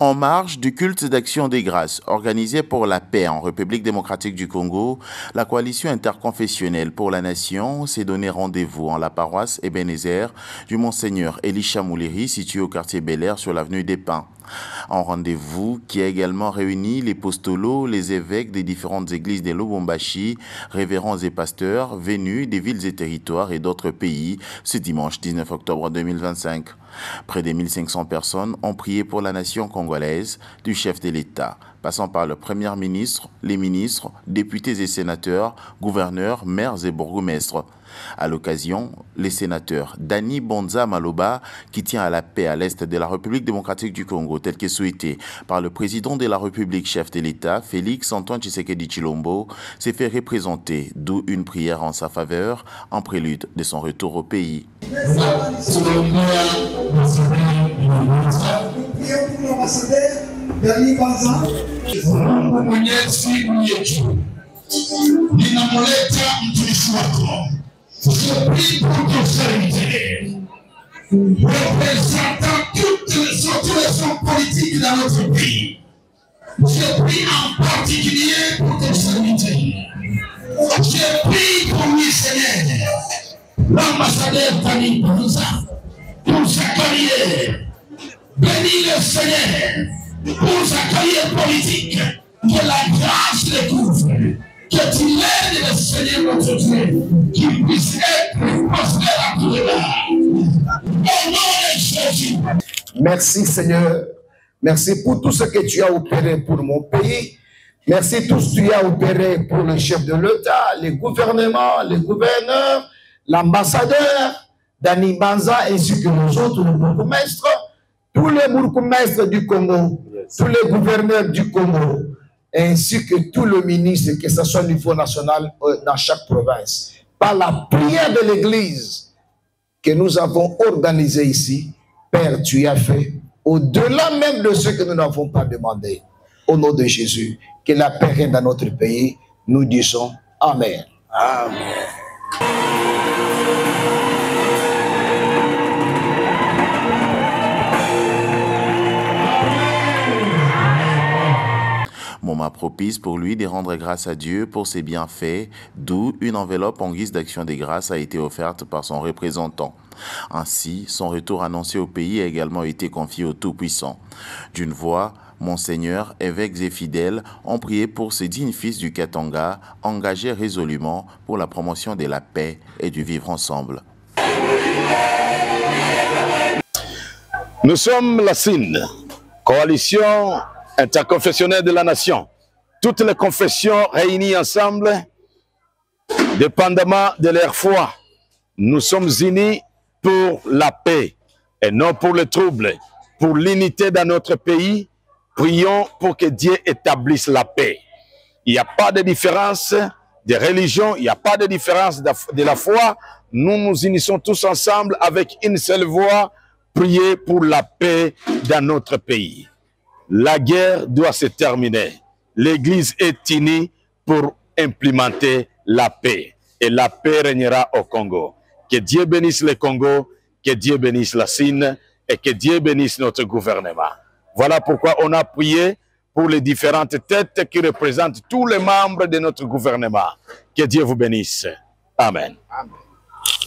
En marge du culte d'action des grâces organisé pour la paix en République démocratique du Congo, la coalition interconfessionnelle pour la nation s'est donné rendez-vous en la paroisse Ebenezer du Monseigneur Elisha Mouleri située au quartier Bel-Air sur l'avenue des Pins. Un rendez-vous qui a également réuni les postolos, les évêques des différentes églises de Lubumbashi, révérends et pasteurs venus des villes et territoires et d'autres pays ce dimanche 19 octobre 2025. Près de 1500 personnes ont prié pour la nation congolaise, du chef de l'État, passant par le Premier ministre, les ministres, députés et sénateurs, gouverneurs, maires et bourgmestres. À l'occasion, les sénateurs Dani Bonza Maloba, qui tient à la paix à l'est de la République démocratique du Congo, tel que souhaité par le président de la République, chef de l'État, Félix Antoine Tshisekedi Tshilombo, s'est fait représenter, d'où une prière en sa faveur, en prélude de son retour au pays. Je prie pour ton serviteur, représentant toutes les situations politiques dans notre pays. Je prie en particulier pour ton serviteur. Je prie pour lui, Seigneur, l'ambassadeur Dani Bonza, pour sa carrière. Bénis le Seigneur pour sa carrière politique. Que la grâce le couvre. Que tu l'aides, le Seigneur notre Dieu, qu'il puisse être prospère à tout égard. Au nom de Jésus. Merci Seigneur. Merci pour tout ce que tu as opéré pour mon pays. Merci tout ce que tu as opéré pour le chef de l'État, les gouvernements, les gouverneurs, l'ambassadeur, Dani Banza, ainsi que nous autres, les bourgmestres, tous les bourgmestres du Congo, tous les gouverneurs du Congo, ainsi que tout le ministre, que ce soit au niveau national, dans chaque province. Par la prière de l'Église que nous avons organisée ici, Père, tu as fait, au-delà même de ce que nous n'avons pas demandé. Au nom de Jésus, que la paix règne dans notre pays, nous disons Amen. Amen. Moment propice pour lui de rendre grâce à Dieu pour ses bienfaits, d'où une enveloppe en guise d'action des grâces a été offerte par son représentant. Ainsi, son retour annoncé au pays a également été confié au Tout-Puissant. D'une voix, Monseigneur, évêques et fidèles ont prié pour ces dignes fils du Katanga, engagés résolument pour la promotion de la paix et du vivre ensemble. Nous sommes la CIN, coalition interconfessionnelle de la nation. Toutes les confessions réunies ensemble, dépendamment de leur foi, nous sommes unis pour la paix et non pour le trouble, pour l'unité dans notre pays. Prions pour que Dieu établisse la paix. Il n'y a pas de différence de religion, il n'y a pas de différence de la foi. Nous nous unissons tous ensemble avec une seule voix, prier pour la paix dans notre pays. La guerre doit se terminer. L'Église est unie pour implémenter la paix. Et la paix régnera au Congo. Que Dieu bénisse le Congo, que Dieu bénisse la CIN et que Dieu bénisse notre gouvernement. Voilà pourquoi on a prié pour les différentes têtes qui représentent tous les membres de notre gouvernement. Que Dieu vous bénisse. Amen. Amen.